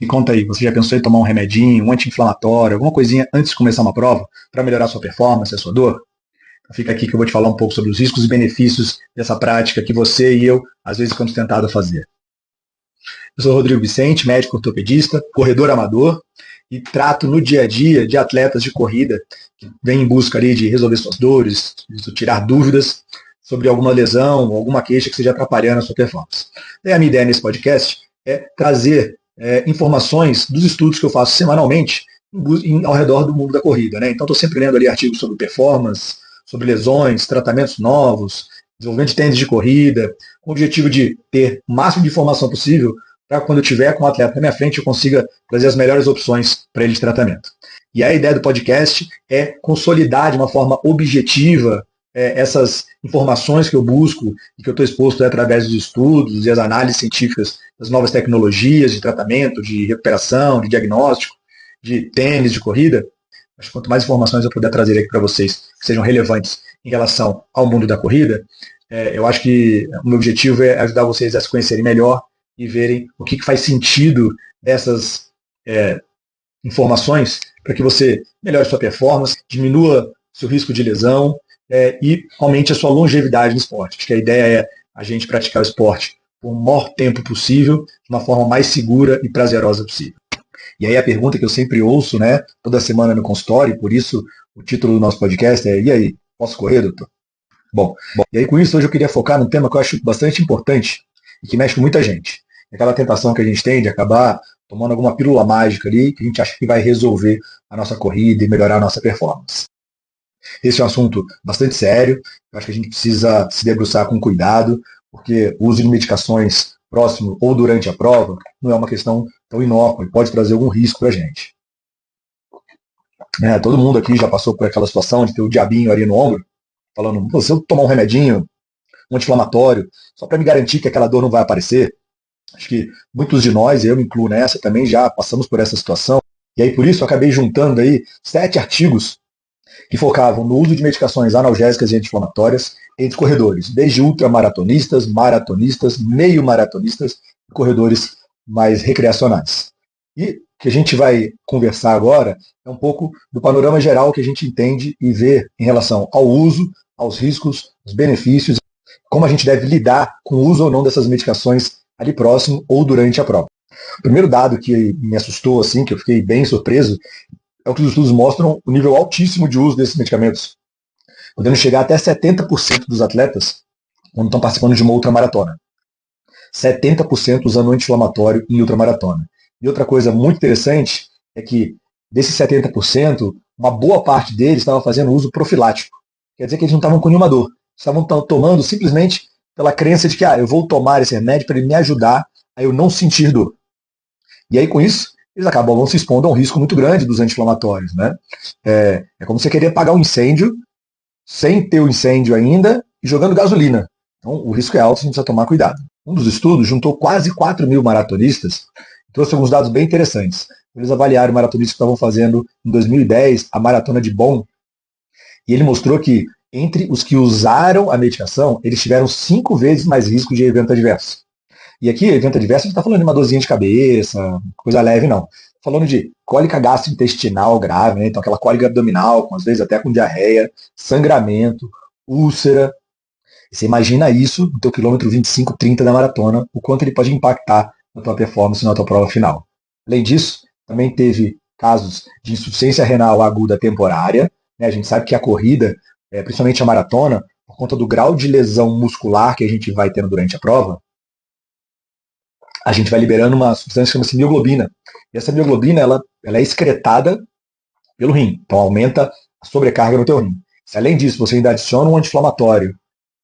Me conta aí, você já pensou em tomar um remedinho, um anti-inflamatório, alguma coisinha antes de começar uma prova, para melhorar a sua performance, a sua dor? Então fica aqui que eu vou te falar um pouco sobre os riscos e benefícios dessa prática que você e eu, às vezes, ficamos tentados a fazer. Eu sou Rodrigo Vicente, médico ortopedista, corredor amador, e trato no dia a dia de atletas de corrida que vêm em busca ali de resolver suas dores, de tirar dúvidas sobre alguma lesão, alguma queixa que esteja atrapalhando a sua performance. E a minha ideia nesse podcast é trazer informações dos estudos que eu faço semanalmente ao redor do mundo da corrida. Né? Então, estou sempre lendo ali artigos sobre performance, sobre lesões, tratamentos novos, desenvolvimento de tênis de corrida, com o objetivo de ter o máximo de informação possível para quando eu tiver com o atleta na minha frente eu consiga trazer as melhores opções para ele de tratamento. E a ideia do podcast é consolidar de uma forma objetiva essas informações que eu busco e que eu estou exposto através dos estudos e as análises científicas das novas tecnologias de tratamento, de recuperação, de diagnóstico, de tênis, de corrida. Acho que quanto mais informações eu puder trazer aqui para vocês que sejam relevantes em relação ao mundo da corrida, eu acho que o meu objetivo é ajudar vocês a se conhecerem melhor e verem o que faz sentido dessas informações para que você melhore sua performance, diminua seu risco de lesão e aumente a sua longevidade no esporte. Acho que a ideia é a gente praticar o esporte por o maior tempo possível, de uma forma mais segura e prazerosa possível. E aí a pergunta que eu sempre ouço, né, toda semana no consultório, por isso o título do nosso podcast é: e aí, posso correr, doutor? Bom, e aí com isso hoje eu queria focar num tema que eu acho bastante importante e que mexe com muita gente. Aquela tentação que a gente tem de acabar tomando alguma pílula mágica ali, que a gente acha que vai resolver a nossa corrida e melhorar a nossa performance. Esse é um assunto bastante sério, eu acho que a gente precisa se debruçar com cuidado, porque o uso de medicações próximo ou durante a prova não é uma questão tão inócua e pode trazer algum risco para a gente. Todo mundo aqui já passou por aquela situação de ter o diabinho ali no ombro, falando: se eu tomar um remedinho, um anti-inflamatório, só para me garantir que aquela dor não vai aparecer. Acho que muitos de nós, eu me incluo nessa, também já passamos por essa situação. E aí por isso eu acabei juntando aí 7 artigos que focavam no uso de medicações analgésicas e anti-inflamatórias entre corredores, desde ultramaratonistas, maratonistas, meio-maratonistas e corredores mais recreacionais. E o que a gente vai conversar agora é um pouco do panorama geral que a gente entende e vê em relação ao uso, aos riscos, os benefícios, como a gente deve lidar com o uso ou não dessas medicações ali próximo ou durante a prova. O primeiro dado que me assustou, assim, que eu fiquei bem surpreso, é o que os estudos mostram o nível altíssimo de uso desses medicamentos, podendo chegar até 70% dos atletas quando estão participando de uma ultramaratona. 70% usando anti-inflamatório em ultramaratona. E outra coisa muito interessante é que desses 70%, uma boa parte deles estava fazendo uso profilático. Quer dizer que eles não estavam com nenhuma dor. Estavam tomando simplesmente pela crença de que eu vou tomar esse remédio para ele me ajudar a eu não sentir dor. E aí, com isso, eles acabam se expondo a um risco muito grande dos anti-inflamatórios. Né? É como você querer apagar um incêndio sem ter o incêndio ainda e jogando gasolina. Então, o risco é alto, a gente precisa tomar cuidado. Um dos estudos juntou quase 4.000 maratonistas e trouxe alguns dados bem interessantes. Eles avaliaram maratonistas que estavam fazendo, em 2010, a maratona de Bonn, e ele mostrou que, entre os que usaram a medicação, eles tiveram 5 vezes mais risco de evento adverso. E aqui, evento adverso, a gente está falando de uma dorzinha de cabeça, coisa leve, não. Falando de cólica gastrointestinal grave, né? Então aquela cólica abdominal, às vezes até com diarreia, sangramento, úlcera. E você imagina isso no teu quilômetro 25, 30 da maratona, o quanto ele pode impactar na tua performance na tua prova final. Além disso, também teve casos de insuficiência renal aguda temporária. Né? A gente sabe que a corrida, principalmente a maratona, por conta do grau de lesão muscular que a gente vai tendo durante a prova, a gente vai liberando uma substância que chama-se mioglobina. E essa mioglobina ela é excretada pelo rim, então aumenta a sobrecarga no teu rim. Se além disso você ainda adiciona um anti-inflamatório,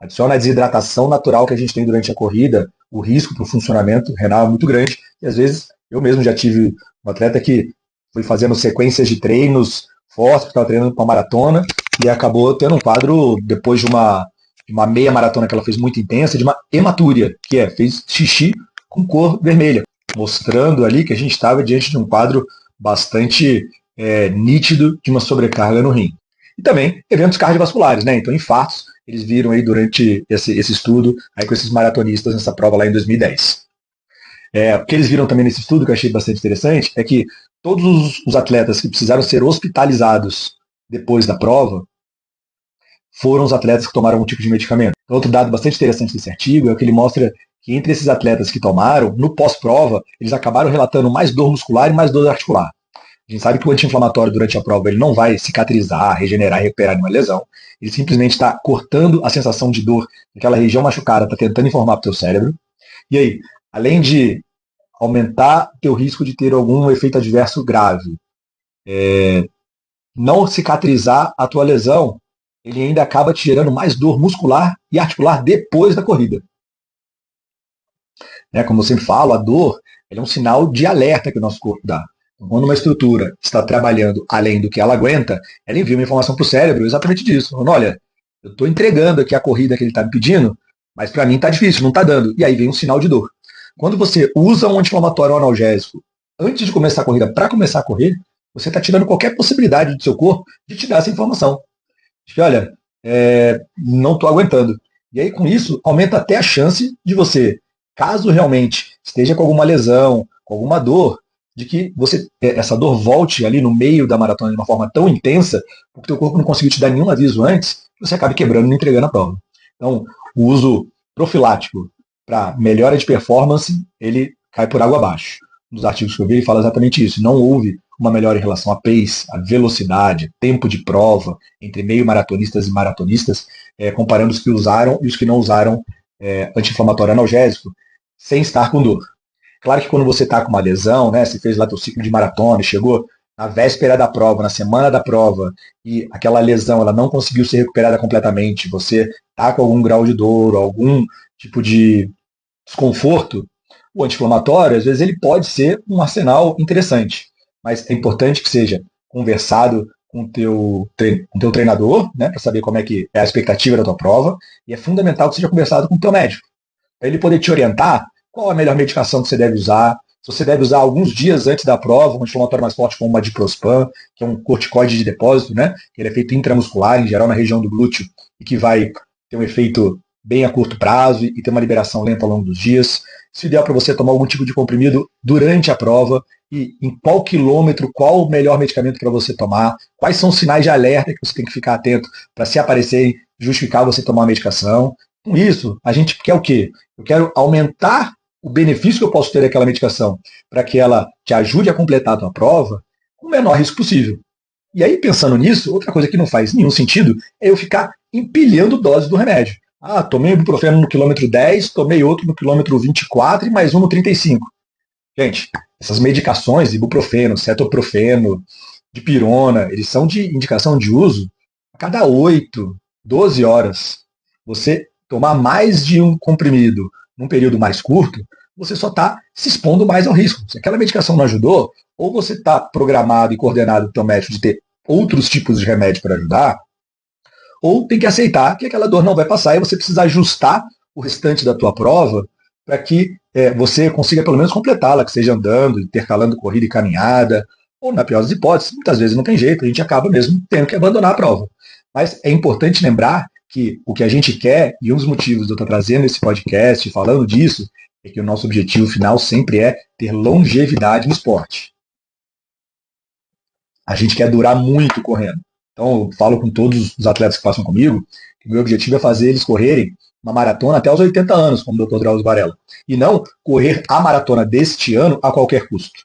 adiciona a desidratação natural que a gente tem durante a corrida, o risco para o funcionamento renal é muito grande. E às vezes eu mesmo já tive um atleta que foi fazendo sequências de treinos fortes, estava treinando para uma maratona e acabou tendo um quadro, depois de uma meia maratona que ela fez muito intensa, de uma hematúria, que fez xixi com cor vermelha, mostrando ali que a gente estava diante de um quadro bastante nítido de uma sobrecarga no rim. E também eventos cardiovasculares, né? Então infartos, eles viram aí durante esse estudo aí com esses maratonistas nessa prova lá em 2010. O que eles viram também nesse estudo, que eu achei bastante interessante, é que todos os atletas que precisaram ser hospitalizados depois da prova foram os atletas que tomaram algum tipo de medicamento. Outro dado bastante interessante desse artigo é que ele mostra que entre esses atletas que tomaram, no pós-prova, eles acabaram relatando mais dor muscular e mais dor articular. A gente sabe que o anti-inflamatório durante a prova ele não vai cicatrizar, regenerar e recuperar nenhuma lesão. Ele simplesmente está cortando a sensação de dor daquela região machucada, está tentando informar para o teu cérebro. E aí, além de aumentar teu risco de ter algum efeito adverso grave, não cicatrizar a tua lesão, ele ainda acaba te gerando mais dor muscular e articular depois da corrida. Como eu sempre falo, a dor é um sinal de alerta que o nosso corpo dá. Então, quando uma estrutura está trabalhando além do que ela aguenta, ela envia uma informação para o cérebro exatamente disso. Falando, olha, eu estou entregando aqui a corrida que ele está me pedindo, mas para mim está difícil, não está dando. E aí vem um sinal de dor. Quando você usa um anti-inflamatório ou analgésico antes de começar a corrida, para começar a correr, você está tirando qualquer possibilidade do seu corpo de te dar essa informação. De, olha, não estou aguentando. E aí, com isso, aumenta até a chance de você, caso realmente esteja com alguma lesão, com alguma dor, de que essa dor volte ali no meio da maratona de uma forma tão intensa, porque o teu corpo não conseguiu te dar nenhum aviso antes, que você acabe quebrando e não entregando a prova. Então, o uso profilático para melhora de performance, ele cai por água abaixo. Um dos artigos que eu vi, ele fala exatamente isso. Não houve uma melhora em relação a pace, a velocidade, tempo de prova entre meio maratonistas e maratonistas, comparando os que usaram e os que não usaram anti-inflamatório analgésico, sem estar com dor. Claro que quando você está com uma lesão, você fez lá teu ciclo de maratona, chegou na véspera da prova, na semana da prova, e aquela lesão ela não conseguiu ser recuperada completamente, você está com algum grau de dor, algum tipo de desconforto, o anti-inflamatório, às vezes, ele pode ser um arsenal interessante, mas é importante que seja conversado com o teu treinador, para saber como é que é a expectativa da tua prova, e é fundamental que seja conversado com o teu médico, para ele poder te orientar qual a melhor medicação que você deve usar, se você deve usar alguns dias antes da prova, um anti-inflamatório mais forte como uma diprospan, que é um corticoide de depósito, que ele é feito intramuscular, em geral na região do glúteo, e que vai ter um efeito bem a curto prazo e ter uma liberação lenta ao longo dos dias. Se ideal para você tomar algum tipo de comprimido durante a prova e em qual quilômetro, qual o melhor medicamento para você tomar, quais são os sinais de alerta que você tem que ficar atento para, se aparecerem, justificar você tomar a medicação. Com isso, a gente quer o quê? Eu quero aumentar o benefício que eu posso ter daquela medicação para que ela te ajude a completar a tua prova com o menor risco possível. E aí, pensando nisso, outra coisa que não faz nenhum sentido é eu ficar empilhando doses do remédio. Tomei ibuprofeno no quilômetro 10, tomei outro no quilômetro 24 e mais um no 35. Gente, essas medicações, ibuprofeno, cetoprofeno, dipirona, eles são de indicação de uso a cada 8, 12 horas. Você tomar mais de um comprimido num período mais curto, você só está se expondo mais ao risco. Se aquela medicação não ajudou, ou você está programado e coordenado pelo médico de ter outros tipos de remédio para ajudar, ou tem que aceitar que aquela dor não vai passar e você precisa ajustar o restante da tua prova para que você consiga pelo menos completá-la, que seja andando, intercalando corrida e caminhada, ou na pior das hipóteses, muitas vezes não tem jeito, a gente acaba mesmo tendo que abandonar a prova. Mas é importante lembrar que o que a gente quer, e um dos motivos de eu estar trazendo esse podcast, falando disso, é que o nosso objetivo final sempre é ter longevidade no esporte. A gente quer durar muito correndo. Então, eu falo com todos os atletas que passam comigo que o meu objetivo é fazer eles correrem uma maratona até os 80 anos, como o Dr. Drauzio Varela. E não correr a maratona deste ano a qualquer custo.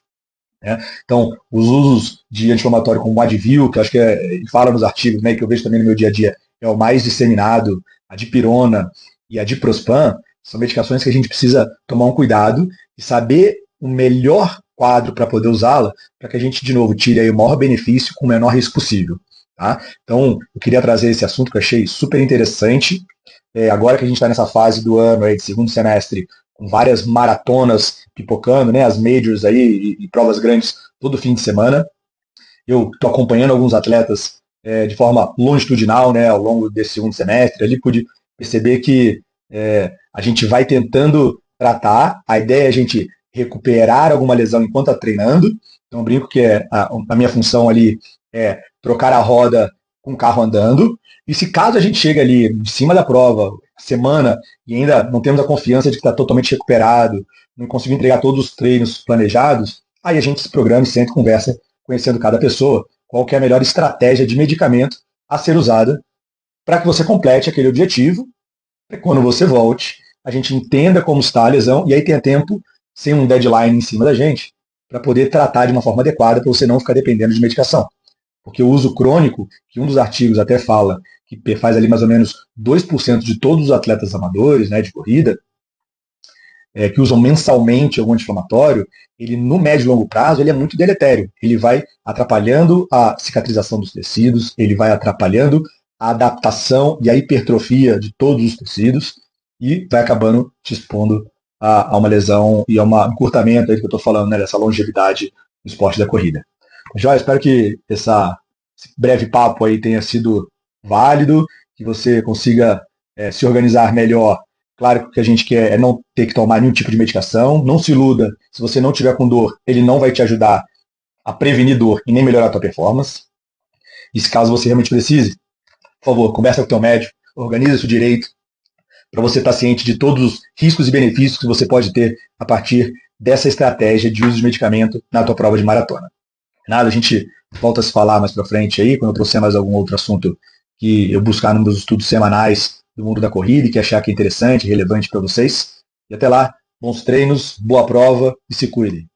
Então, os usos de anti-inflamatório como o Advil, que eu acho que ele fala nos artigos, que eu vejo também no meu dia a dia, é o mais disseminado, a dipirona e a diprospan, são medicações que a gente precisa tomar um cuidado e saber o melhor quadro para poder usá-la, para que a gente, de novo, tire aí o maior benefício com o menor risco possível. Tá? Então, eu queria trazer esse assunto que eu achei super interessante. Agora que a gente está nessa fase do ano, aí, de segundo semestre, com várias maratonas pipocando, as majors aí, e provas grandes todo fim de semana. Eu estou acompanhando alguns atletas de forma longitudinal, ao longo desse segundo semestre. Ali pude perceber que a gente vai tentando tratar. A ideia é a gente recuperar alguma lesão enquanto está treinando. Então, eu brinco que a minha função ali é trocar a roda com o carro andando. E se caso a gente chega ali em cima da prova, semana, e ainda não temos a confiança de que está totalmente recuperado, não conseguiu entregar todos os treinos planejados, aí a gente se programa e senta e conversa, conhecendo cada pessoa, qual que é a melhor estratégia de medicamento a ser usada para que você complete aquele objetivo, para que quando você volte, a gente entenda como está a lesão, e aí tenha tempo, sem um deadline em cima da gente, para poder tratar de uma forma adequada, para você não ficar dependendo de medicação. Porque o uso crônico, que um dos artigos até fala, que faz ali mais ou menos 2% de todos os atletas amadores, né, de corrida, que usam mensalmente algum anti-inflamatório, ele no médio e longo prazo ele é muito deletério. Ele vai atrapalhando a cicatrização dos tecidos, ele vai atrapalhando a adaptação e a hipertrofia de todos os tecidos e vai acabando te expondo a uma lesão e a um encurtamento aí que eu estou falando, né, dessa longevidade no esporte da corrida. Joia, espero que esse breve papo aí tenha sido válido, que você consiga se organizar melhor. Claro que o que a gente quer é não ter que tomar nenhum tipo de medicação. Não se iluda, se você não tiver com dor, ele não vai te ajudar a prevenir dor e nem melhorar a tua performance. E se caso você realmente precise, por favor, conversa com o teu médico, organiza isso direito, para você estar ciente de todos os riscos e benefícios que você pode ter a partir dessa estratégia de uso de medicamento na tua prova de maratona. Nada, a gente volta a se falar mais para frente aí, quando eu trouxer mais algum outro assunto que eu buscar nos meus estudos semanais do mundo da corrida e que achar que é interessante, relevante para vocês. E até lá, bons treinos, boa prova e se cuidem.